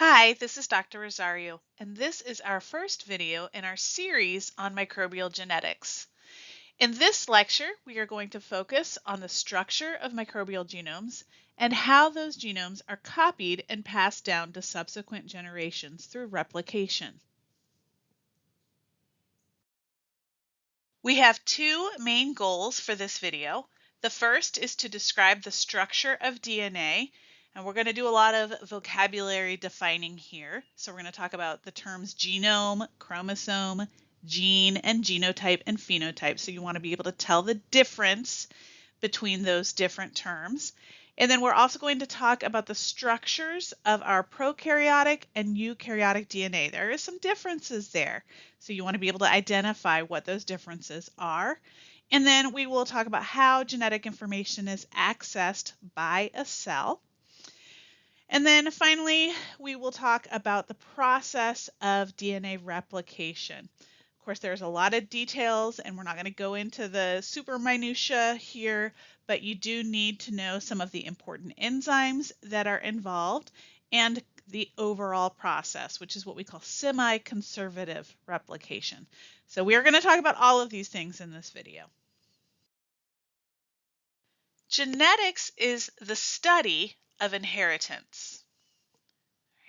Hi, this is Dr. Rosario, and this is our first video in our series on microbial genetics. In this lecture, we are going to focus on the structure of microbial genomes and how those genomes are copied and passed down to subsequent generations through replication. We have two main goals for this video. The first is to describe the structure of DNA, and we're going to do a lot of vocabulary defining here. So we're going to talk about the terms genome, chromosome, gene, and genotype and phenotype. So you want to be able to tell the difference between those different terms. And then we're also going to talk about the structures of our prokaryotic and eukaryotic DNA. There is some differences there, so you want to be able to identify what those differences are. And then we will talk about how genetic information is accessed by a cell. And then finally, we will talk about the process of DNA replication. Of course, there's a lot of details, and we're not going to go into the super minutia here, but you do need to know some of the important enzymes that are involved and the overall process, which is what we call semi-conservative replication. So we are going to talk about all of these things in this video. Genetics is the study of inheritance.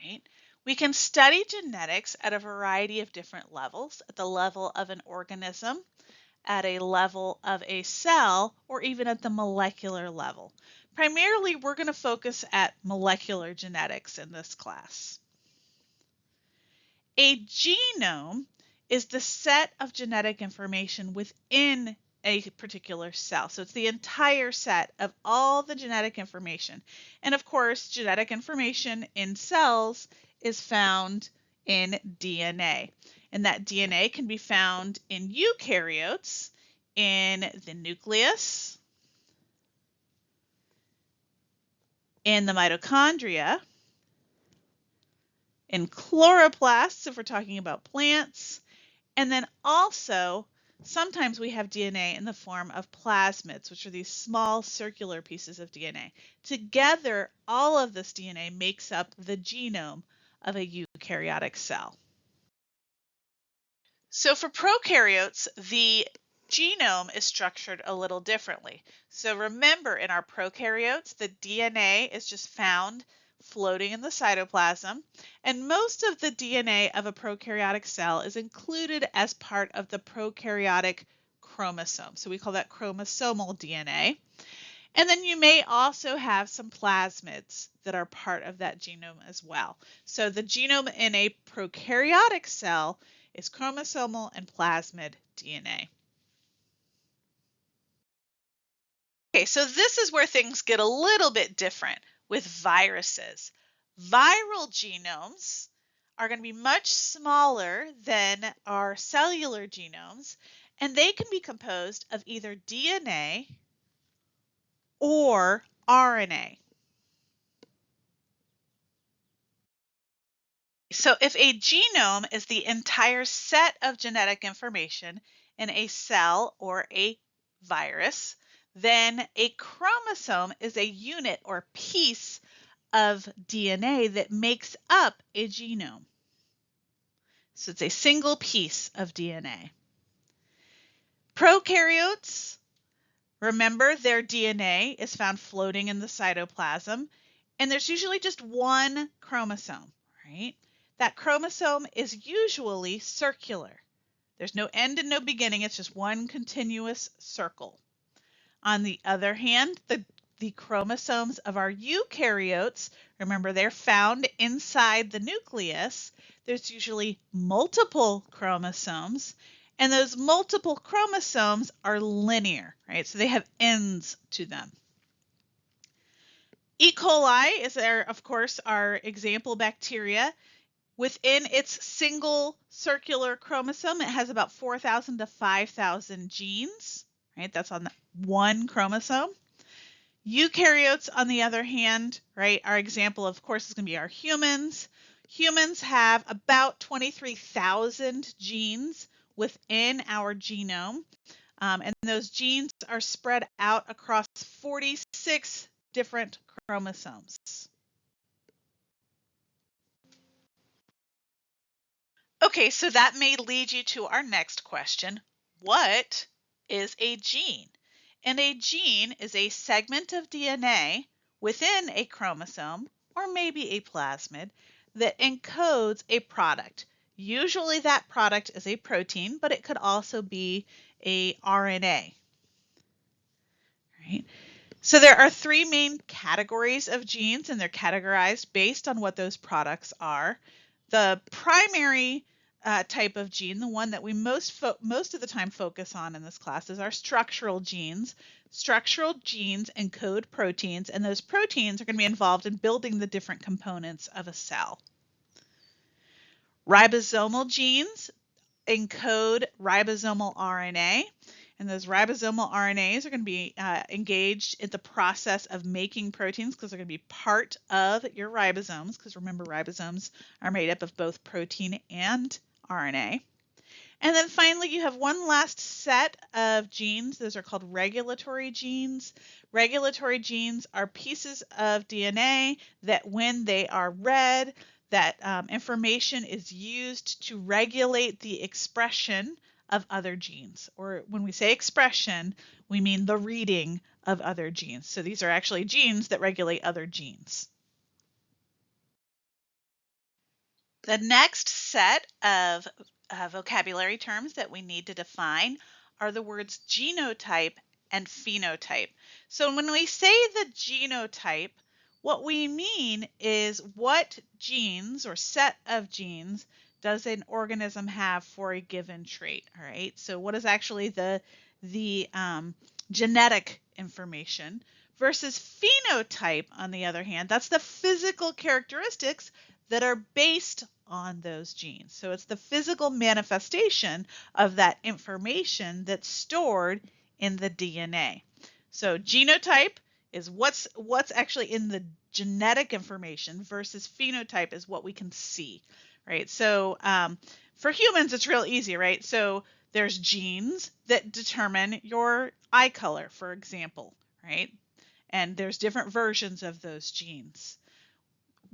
Right? We can study genetics at a variety of different levels, at the level of an organism, at a level of a cell, or even at the molecular level. Primarily, we're going to focus at molecular genetics in this class. A genome is the set of genetic information within a particular cell. So it's the entire set of all the genetic information. And of course, genetic information in cells is found in DNA. And that DNA can be found in eukaryotes, in the nucleus, in the mitochondria, in chloroplasts if we're talking about plants, and then also sometimes we have DNA in the form of plasmids, which are these small circular pieces of DNA. Together, all of this DNA makes up the genome of a eukaryotic cell. So for prokaryotes, the genome is structured a little differently. So remember, in our prokaryotes, the DNA is just found floating in the cytoplasm, and most of the DNA of a prokaryotic cell is included as part of the prokaryotic chromosome. So we call that chromosomal DNA. And then you may also have some plasmids that are part of that genome as well. So the genome in a prokaryotic cell is chromosomal and plasmid DNA. Okay, so this is where things get a little bit different with viruses. Viral genomes are going to be much smaller than our cellular genomes, and they can be composed of either DNA or RNA. So if a genome is the entire set of genetic information in a cell or a virus, then a chromosome is a unit or piece of DNA that makes up a genome. So it's a single piece of DNA. Prokaryotes, remember, their DNA is found floating in the cytoplasm, and there's usually just one chromosome, right? That chromosome is usually circular. There's no end and no beginning. It's just one continuous circle. On the other hand, the chromosomes of our eukaryotes, remember, they're found inside the nucleus. There's usually multiple chromosomes, and those multiple chromosomes are linear, right? So they have ends to them. E. coli is of course, our example bacteria. Within its single circular chromosome, it has about 4,000 to 5,000 genes, right? That's on one chromosome. Eukaryotes, on the other hand, right, our example, of course, is going to be our humans. Humans have about 23,000 genes within our genome, and those genes are spread out across 46 different chromosomes. Okay, so that may lead you to our next question. What is a gene? And a gene is a segment of DNA within a chromosome, or maybe a plasmid, that encodes a product. Usually that product is a protein, but it could also be a RNA. Right? So there are three main categories of genes, and they're categorized based on what those products are. The primary type of gene, the one that we most of the time focus on in this class, is our structural genes. Structural genes encode proteins, and those proteins are going to be involved in building the different components of a cell. Ribosomal genes encode ribosomal RNA, and those ribosomal RNAs are going to be engaged in the process of making proteins because they're going to be part of your ribosomes, because remember, ribosomes are made up of both protein and RNA. And then finally, you have one last set of genes. Those are called regulatory genes. Regulatory genes are pieces of DNA that when they are read, that information is used to regulate the expression of other genes. Or when we say expression, we mean the reading of other genes. So these are actually genes that regulate other genes. The next set of vocabulary terms that we need to define are the words genotype and phenotype. So when we say the genotype, what we mean is what genes or set of genes does an organism have for a given trait, all right? So what is actually the genetic information versus phenotype, on the other hand, that's the physical characteristics that are based on those genes. So it's the physical manifestation of that information that's stored in the DNA. So genotype is what's actually in the genetic information versus phenotype is what we can see, right? So for humans, it's real easy, right? So there's genes that determine your eye color, for example, right? And there's different versions of those genes.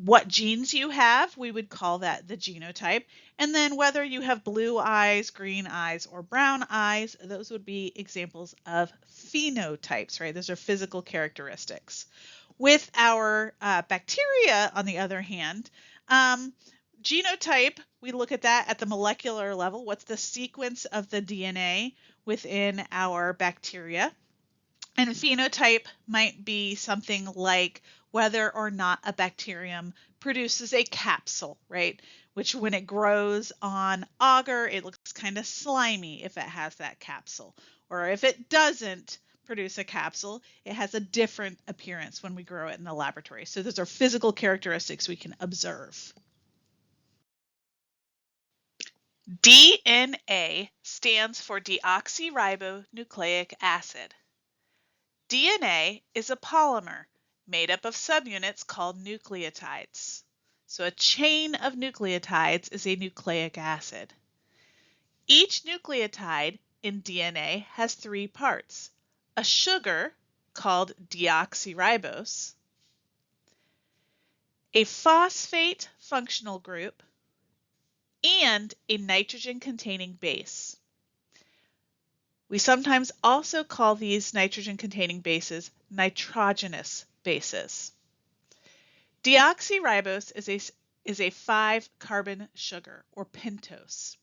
What genes you have, we would call that the genotype. And then whether you have blue eyes, green eyes, or brown eyes, those would be examples of phenotypes, right? Those are physical characteristics. With our bacteria, on the other hand, genotype, we look at that at the molecular level. What's the sequence of the DNA within our bacteria? And phenotype might be something like whether or not a bacterium produces a capsule, right? Which when it grows on agar, it looks kind of slimy if it has that capsule. Or if it doesn't produce a capsule, it has a different appearance when we grow it in the laboratory. So those are physical characteristics we can observe. DNA stands for deoxyribonucleic acid. DNA is a polymer made up of subunits called nucleotides. So a chain of nucleotides is a nucleic acid. Each nucleotide in DNA has three parts: a sugar called deoxyribose, a phosphate functional group, and a nitrogen-containing base. We sometimes also call these nitrogen-containing bases nitrogenous bases. Deoxyribose is a 5-carbon sugar, or pentose.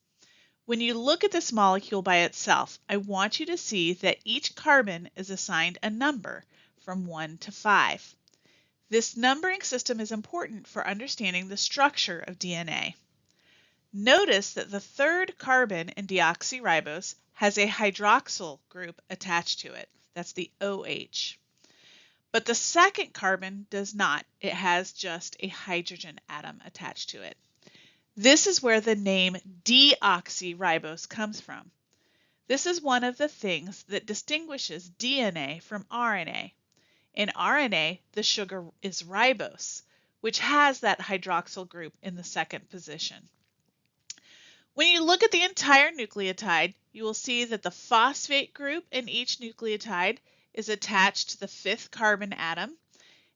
When you look at this molecule by itself, I want you to see that each carbon is assigned a number from 1 to 5. This numbering system is important for understanding the structure of DNA. Notice that the third carbon in deoxyribose has a hydroxyl group attached to it. That's the OH. But the second carbon does not. It has just a hydrogen atom attached to it. This is where the name deoxyribose comes from. This is one of the things that distinguishes DNA from RNA. In RNA, the sugar is ribose, which has that hydroxyl group in the second position. When you look at the entire nucleotide, you will see that the phosphate group in each nucleotide is attached to the 5th carbon atom,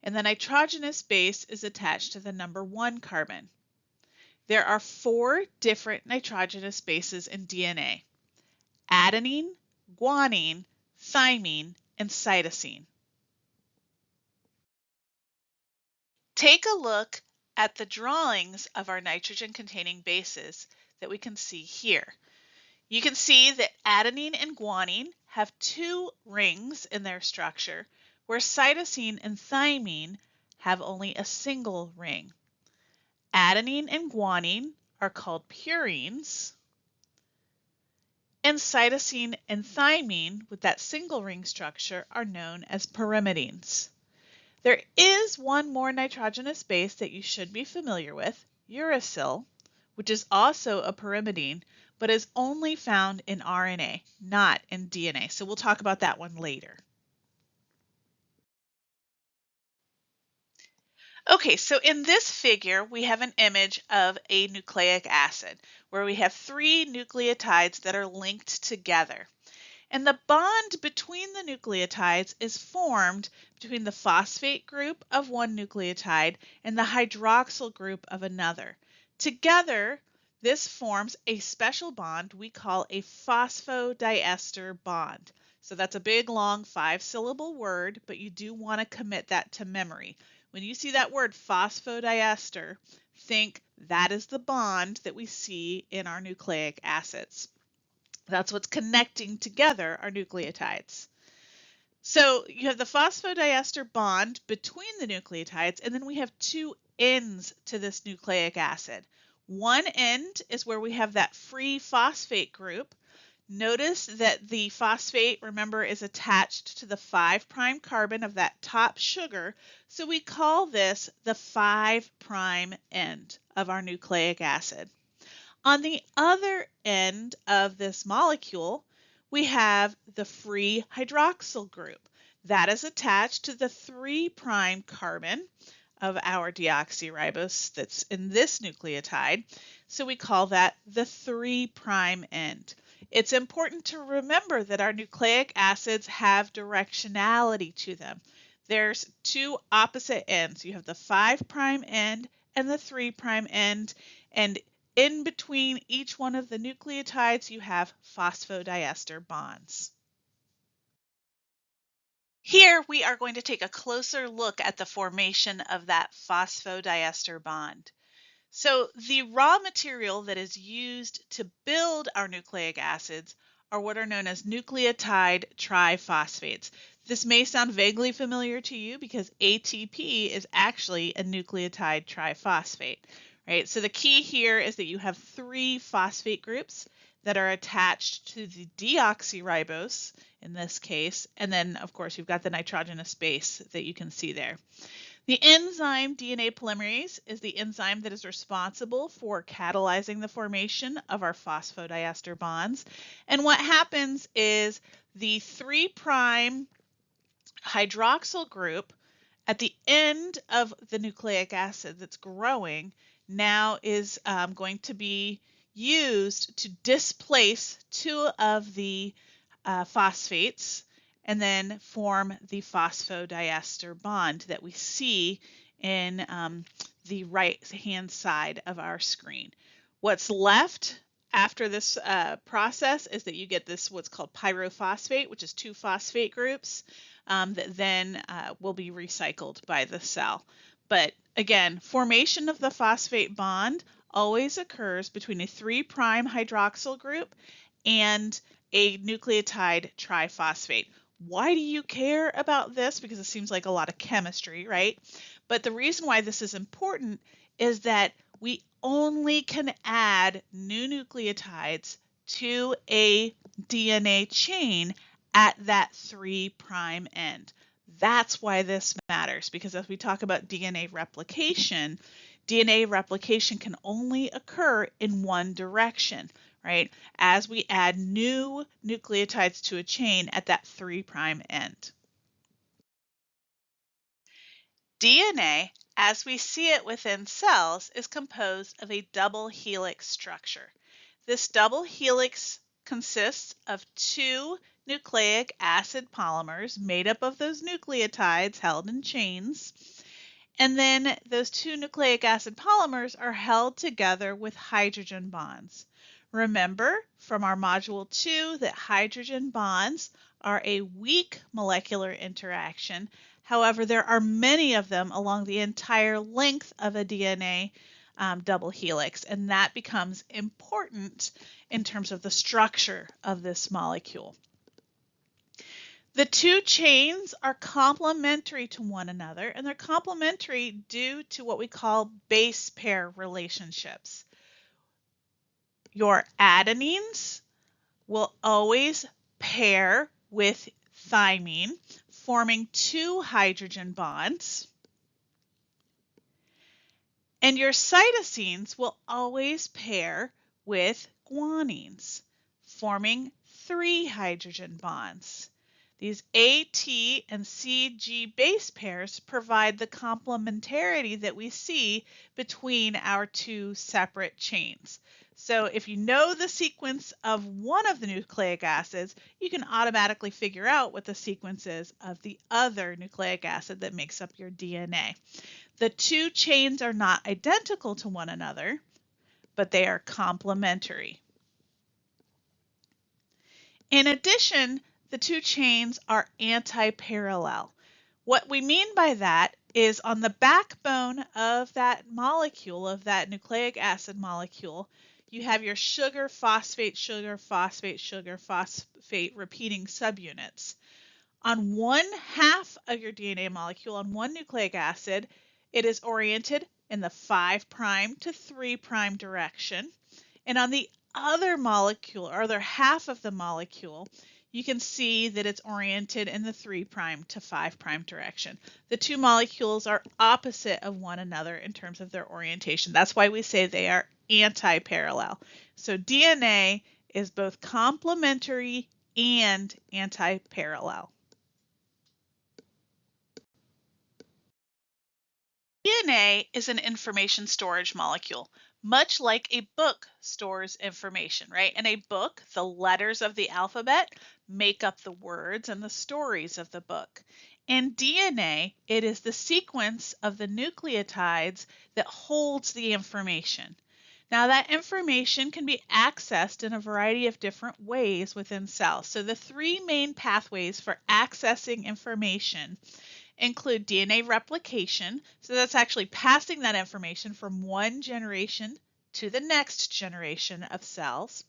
and the nitrogenous base is attached to the number 1 carbon. There are 4 different nitrogenous bases in DNA: adenine, guanine, thymine, and cytosine. Take a look at the drawings of our nitrogen-containing bases that we can see here. You can see that adenine and guanine have 2 rings in their structure, where cytosine and thymine have only a single ring. Adenine and guanine are called purines, and cytosine and thymine with that single ring structure are known as pyrimidines. There is one more nitrogenous base that you should be familiar with, uracil, which is also a pyrimidine, but is only found in RNA, not in DNA. So we'll talk about that one later. Okay, so in this figure, we have an image of a nucleic acid where we have 3 nucleotides that are linked together. And the bond between the nucleotides is formed between the phosphate group of one nucleotide and the hydroxyl group of another. Together, this forms a special bond we call a phosphodiester bond. So that's a big, long 5-syllable word, but you do want to commit that to memory. When you see that word phosphodiester, think that is the bond that we see in our nucleic acids. That's what's connecting together our nucleotides. So you have the phosphodiester bond between the nucleotides, and then we have 2 ends to this nucleic acid. One end is where we have that free phosphate group. Notice that the phosphate, remember, is attached to the 5' carbon of that top sugar, so we call this the 5' end of our nucleic acid. On the other end of this molecule, we have the free hydroxyl group. That is attached to the 3' carbon of our deoxyribose that's in this nucleotide, so we call that the 3' end. It's important to remember that our nucleic acids have directionality to them. There's 2 opposite ends. You have the 5' end and the 3' end, and in between each one of the nucleotides, you have phosphodiester bonds. Here we are going to take a closer look at the formation of that phosphodiester bond. So the raw material that is used to build our nucleic acids are what are known as nucleotide triphosphates. This may sound vaguely familiar to you because ATP is actually a nucleotide triphosphate. Right? So the key here is that you have 3 phosphate groups that are attached to the deoxyribose in this case, and then of course you've got the nitrogenous base that you can see there. The enzyme DNA polymerase is the enzyme that is responsible for catalyzing the formation of our phosphodiester bonds. And what happens is the 3' hydroxyl group at the end of the nucleic acid that's growing now is going to be used to displace 2 of the phosphates and then form the phosphodiester bond that we see in the right-hand side of our screen. What's left after this process is that you get this what's called pyrophosphate, which is 2 phosphate groups that then will be recycled by the cell. But again, formation of the phosphate bond always occurs between a 3' hydroxyl group and a nucleotide triphosphate. Why do you care about this? Because it seems like a lot of chemistry, right? But the reason why this is important is that we only can add new nucleotides to a DNA chain at that 3' end. That's why this matters, because as we talk about DNA replication can only occur in one direction, right? As we add new nucleotides to a chain at that 3' end. DNA, as we see it within cells, is composed of a double helix structure. This double helix consists of 2 nucleic acid polymers made up of those nucleotides held in chains, And then those two nucleic acid polymers are held together with hydrogen bonds. Remember from our module 2 that hydrogen bonds are a weak molecular interaction. However, there are many of them along the entire length of a DNA double helix, and that becomes important in terms of the structure of this molecule. The two chains are complementary to one another, and they're complementary due to what we call base pair relationships. Your adenines will always pair with thymine, forming two hydrogen bonds. And your cytosines will always pair with guanines, forming three hydrogen bonds. These AT and CG base pairs provide the complementarity that we see between our two separate chains. So if you know the sequence of one of the nucleic acids, you can automatically figure out what the sequence is of the other nucleic acid that makes up your DNA. The two chains are not identical to one another, but they are complementary. In addition, the two chains are anti-parallel. What we mean by that is on the backbone of that molecule, of that nucleic acid molecule, you have your sugar, phosphate, sugar, phosphate, sugar, phosphate repeating subunits. On one half of your DNA molecule, on one nucleic acid, it is oriented in the 5' to 3' direction. And on the other molecule, or other half of the molecule, you can see that it's oriented in the 3' to 5' direction. The two molecules are opposite of one another in terms of their orientation. That's why we say they are anti-parallel. So DNA is both complementary and anti-parallel. DNA is an information storage molecule, much like a book stores information, right? In a book, the letters of the alphabet make up the words and the stories of the book. In DNA, it is the sequence of the nucleotides that holds the information. Now, that information can be accessed in a variety of different ways within cells. So the three main pathways for accessing information include DNA replication, so that's actually passing that information from one generation to the next generation of cells.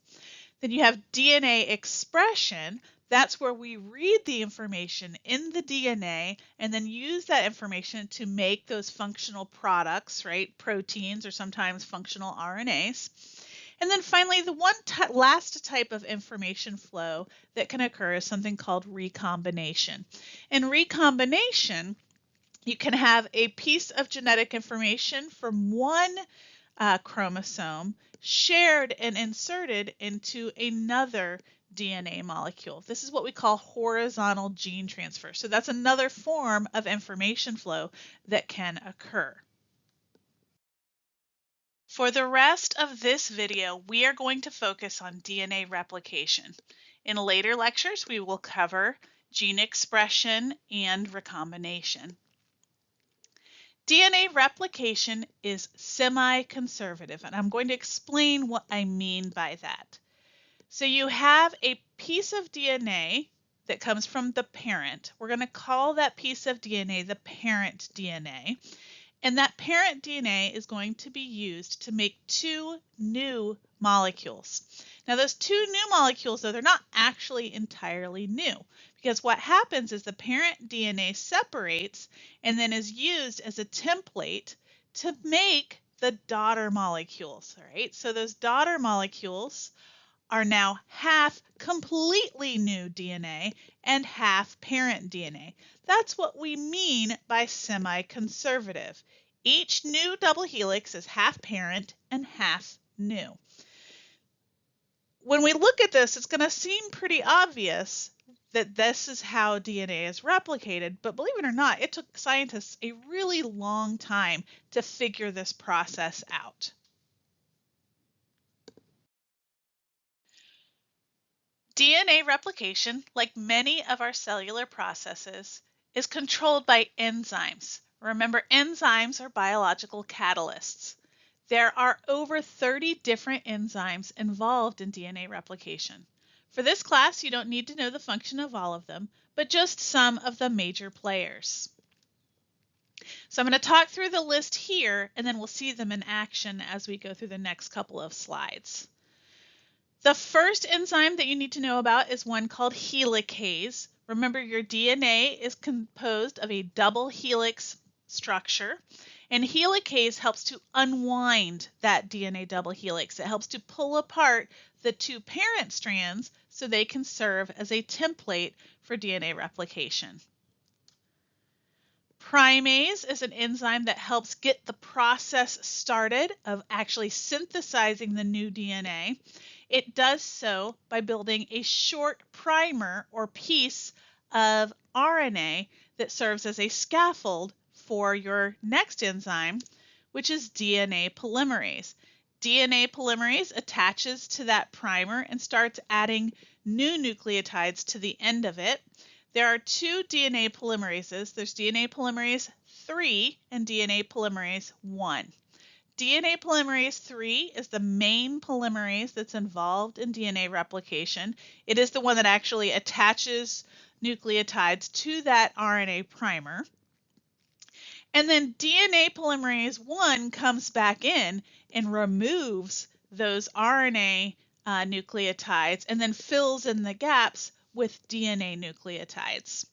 Then you have DNA expression. That's where we read the information in the DNA and then use that information to make those functional products, right? Proteins or sometimes functional RNAs. And then finally, the last type of information flow that can occur is something called recombination. In recombination, you can have a piece of genetic information from one chromosome shared and inserted into another DNA molecule. This is what we call horizontal gene transfer. So that's another form of information flow that can occur. For the rest of this video, we are going to focus on DNA replication. In later lectures, we will cover gene expression and recombination. DNA replication is semi-conservative, and I'm going to explain what I mean by that. So you have a piece of DNA that comes from the parent. We're going to call that piece of DNA the parent DNA. And that parent DNA is going to be used to make two new molecules. Now those two new molecules, though, they're not actually entirely new, because what happens is the parent DNA separates and then is used as a template to make the daughter molecules. All right, so those daughter molecules are now half completely new DNA and half parent DNA. That's what we mean by semi-conservative. Each new double helix is half parent and half new. When we look at this, it's going to seem pretty obvious that this is how DNA is replicated, but believe it or not, it took scientists a really long time to figure this process out. DNA replication, like many of our cellular processes, is controlled by enzymes, Remember, enzymes are biological catalysts. There are over 30 different enzymes involved in DNA replication. For this class, you don't need to know the function of all of them, but just some of the major players. So I'm going to talk through the list here, and then we'll see them in action as we go through the next couple of slides. The first enzyme that you need to know about is one called helicase. Remember, your DNA is composed of a double helix structure, and helicase helps to unwind that DNA double helix. It helps to pull apart the two parent strands so they can serve as a template for DNA replication. Primase is an enzyme that helps get the process started of actually synthesizing the new DNA. It does so by building a short primer or piece of RNA that serves as a scaffold for your next enzyme, which is DNA polymerase. DNA polymerase attaches to that primer and starts adding new nucleotides to the end of it. There are two DNA polymerases. There's DNA polymerase 3 and DNA polymerase 1. DNA polymerase 3 is the main polymerase that's involved in DNA replication. It is the one that actually attaches nucleotides to that RNA primer. And then DNA polymerase 1 comes back in and removes those RNA nucleotides and then fills in the gaps with DNA nucleotides.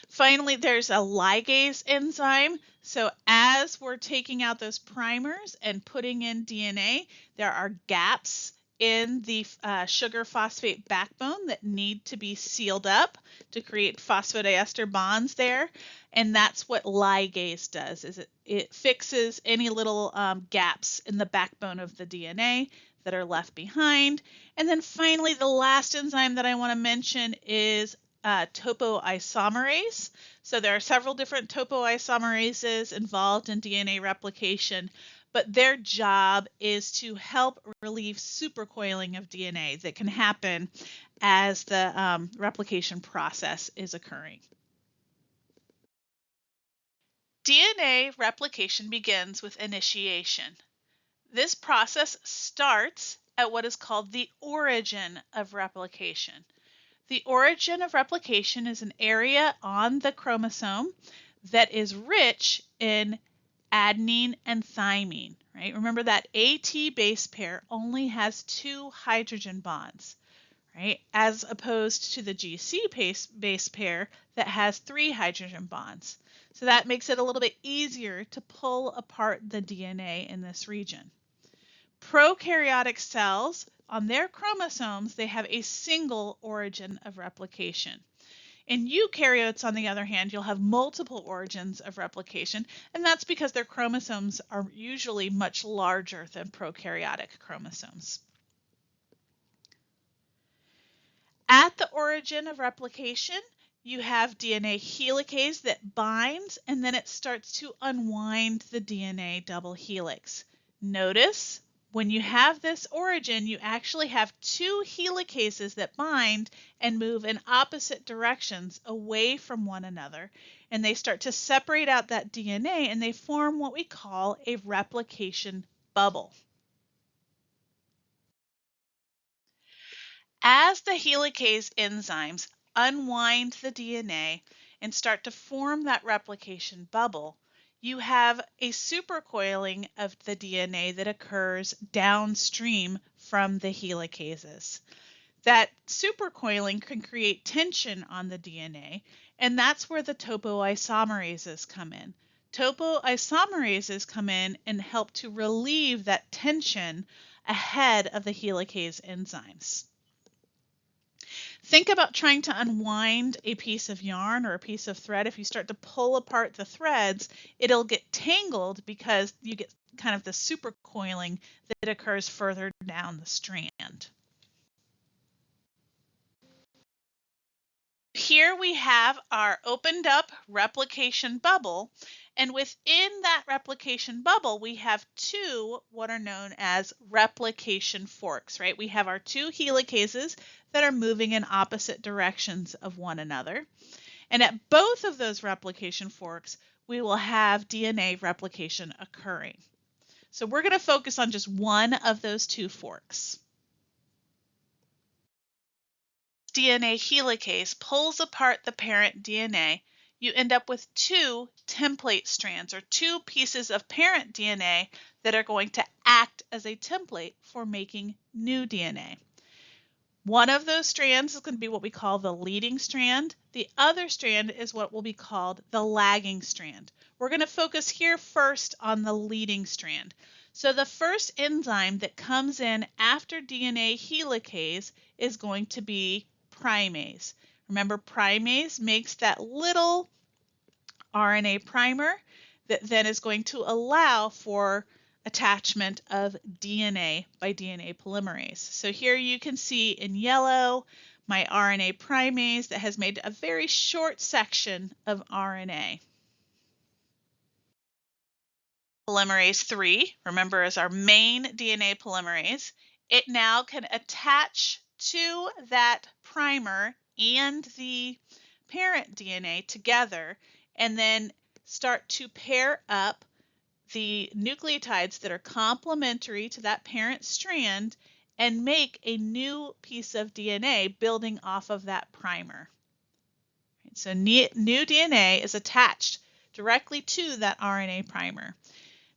Finally, there's a ligase enzyme. So as we're taking out those primers and putting in DNA, there are gaps in the sugar phosphate backbone that need to be sealed up to create phosphodiester bonds there. And that's what ligase does, is it fixes any little gaps in the backbone of the DNA that are left behind. And then finally, the last enzyme that I want to mention is topoisomerase. So there are several different topoisomerases involved in DNA replication, but their job is to help relieve supercoiling of DNA that can happen as the replication process is occurring. DNA replication begins with initiation. This process starts at what is called the origin of replication. The origin of replication is an area on the chromosome that is rich in adenine and thymine, right? Remember that AT base pair only has 2 hydrogen bonds, right? As opposed to the GC base pair that has 3 hydrogen bonds. So that makes it a little bit easier to pull apart the DNA in this region. Prokaryotic cells, on their chromosomes, they have a single origin of replication. In eukaryotes, on the other hand, you'll have multiple origins of replication, and that's because their chromosomes are usually much larger than prokaryotic chromosomes. At the origin of replication, you have DNA helicase that binds, and then it starts to unwind the DNA double helix. Notice, when you have this origin, you actually have 2 helicases that bind and move in opposite directions away from one another, and they start to separate out that DNA and they form what we call a replication bubble. As the helicase enzymes unwind the DNA and start to form that replication bubble, you have a supercoiling of the DNA that occurs downstream from the helicases. That supercoiling can create tension on the DNA, and that's where the topoisomerases come in. Topoisomerases come in and help to relieve that tension ahead of the helicase enzymes. Think about trying to unwind a piece of yarn or a piece of thread. If you start to pull apart the threads, it'll get tangled because you get kind of the supercoiling that occurs further down the strand. Here we have our opened up replication bubble, and within that replication bubble we have 2 what are known as replication forks, right? We have our 2 helicases that are moving in opposite directions of one another, and at both of those replication forks we will have DNA replication occurring. So we're going to focus on just one of those two forks. DNA helicase pulls apart the parent DNA, you end up with two template strands or two pieces of parent DNA that are going to act as a template for making new DNA. One of those strands is going to be what we call the leading strand. The other strand is what will be called the lagging strand. We're going to focus here first on the leading strand. So the first enzyme that comes in after DNA helicase is going to be primase. Remember, primase makes that little RNA primer that then is going to allow for attachment of DNA by DNA polymerase. So here you can see in yellow my RNA primase that has made a very short section of RNA. Polymerase 3, remember, is our main DNA polymerase. It now can attach to that primer and the parent DNA together and then start to pair up the nucleotides that are complementary to that parent strand and make a new piece of DNA building off of that primer. So new DNA is attached directly to that RNA primer.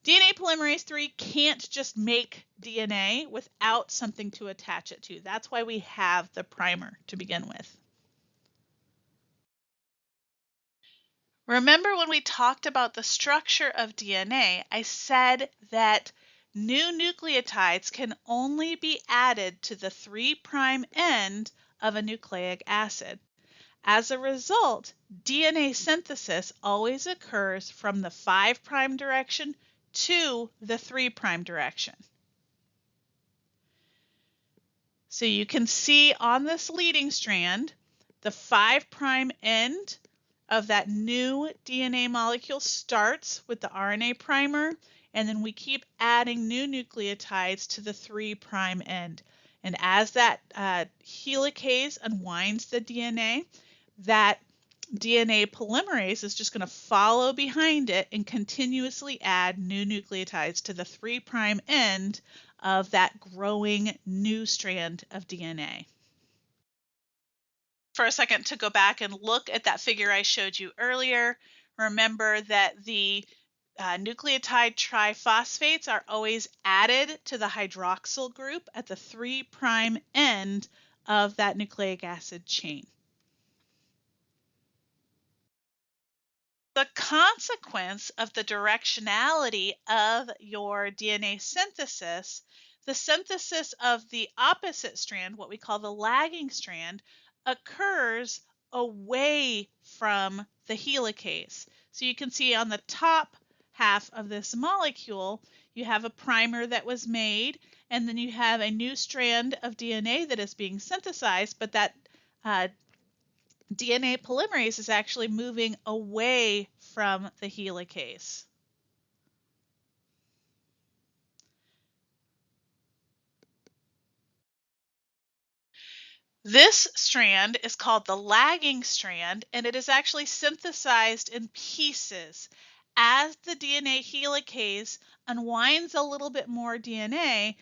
DNA polymerase 3 can't just make DNA without something to attach it to. That's why we have the primer to begin with. Remember when we talked about the structure of DNA, I said that new nucleotides can only be added to the 3' end of a nucleic acid. As a result, DNA synthesis always occurs from the 5' direction to the 3' direction. So you can see on this leading strand, the 5' end of that new DNA molecule starts with the RNA primer, and then we keep adding new nucleotides to the 3' end. And as that helicase unwinds the DNA, that DNA polymerase is just going to follow behind it and continuously add new nucleotides to the 3' end of that growing new strand of DNA. For a second to go back and look at that figure I showed you earlier, remember that the nucleotide triphosphates are always added to the hydroxyl group at the 3' end of that nucleic acid chain. The consequence of the directionality of your DNA synthesis, the synthesis of the opposite strand, what we call the lagging strand, occurs away from the helicase. So you can see on the top half of this molecule, you have a primer that was made, and then you have a new strand of DNA that is being synthesized, but that DNA polymerase is actually moving away from the helicase. This strand is called the lagging strand, and it is actually synthesized in pieces. As the DNA helicase unwinds a little bit more DNA,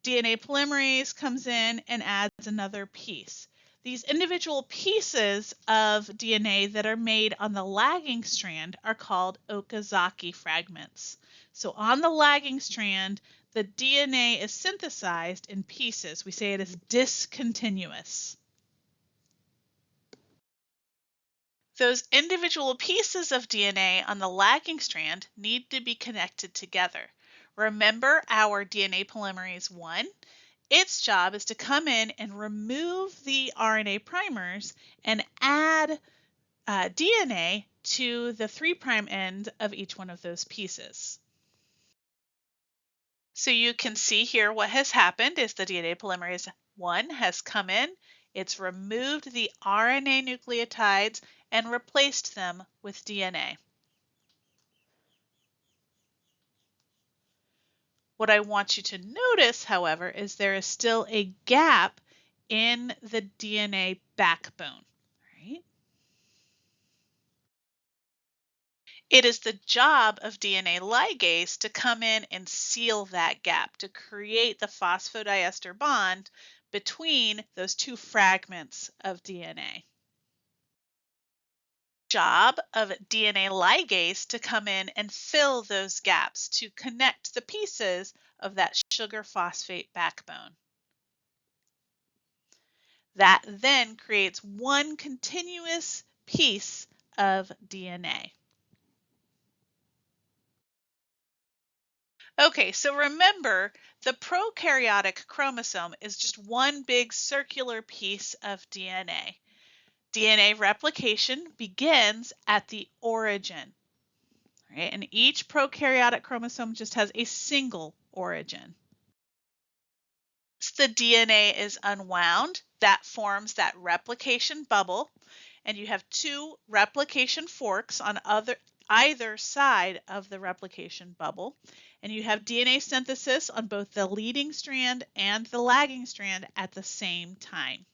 DNA polymerase comes in and adds another piece. These individual pieces of DNA that are made on the lagging strand are called Okazaki fragments. So on the lagging strand, the DNA is synthesized in pieces. We say it is discontinuous. Those individual pieces of DNA on the lagging strand need to be connected together. Remember our DNA polymerase 1? Its job is to come in and remove the RNA primers and add DNA to the 3' end of each one of those pieces. So you can see here what has happened is the DNA polymerase 1 has come in, it's removed the RNA nucleotides and replaced them with DNA. What I want you to notice, however, is there is still a gap in the DNA backbone. Right? It is the job of DNA ligase to come in and seal that gap, to create the phosphodiester bond between those two fragments of DNA. Job of DNA ligase to come in and fill those gaps, to connect the pieces of that sugar phosphate backbone. That then creates one continuous piece of DNA. Okay, so remember, the prokaryotic chromosome is just one big circular piece of DNA. DNA replication begins at the origin, right? And each prokaryotic chromosome just has a single origin. Once the DNA is unwound, that forms that replication bubble, and you have two replication forks on either side of the replication bubble, and you have DNA synthesis on both the leading strand and the lagging strand at the same time.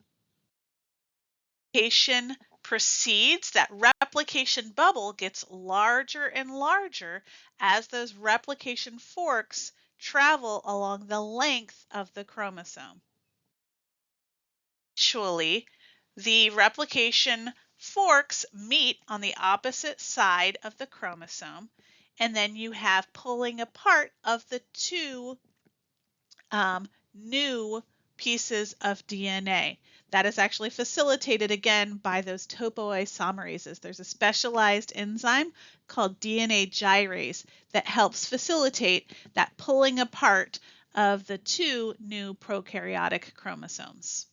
Replication proceeds, that replication bubble gets larger and larger as those replication forks travel along the length of the chromosome. Eventually, the replication forks meet on the opposite side of the chromosome, and then you have pulling apart of the two new pieces of DNA. That is actually facilitated again by those topoisomerases. There's a specialized enzyme called DNA gyrase that helps facilitate that pulling apart of the two new prokaryotic chromosomes.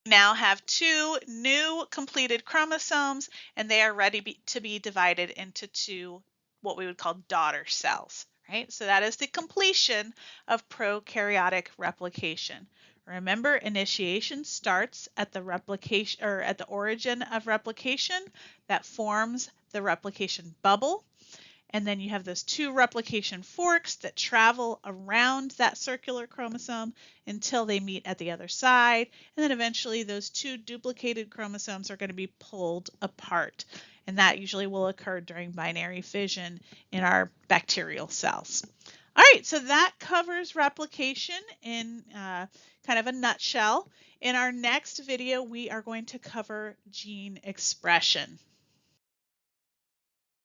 Now have two new completed chromosomes, and they are ready to be divided into two what we would call daughter cells, right? So that is the completion of prokaryotic replication. Remember, initiation starts at the replication or at the origin of replication that forms the replication bubble. And then you have those two replication forks that travel around that circular chromosome until they meet at the other side. And then eventually those two duplicated chromosomes are going to be pulled apart. And that usually will occur during binary fission in our bacterial cells. All right, so that covers replication in kind of a nutshell. In our next video, we are going to cover gene expression.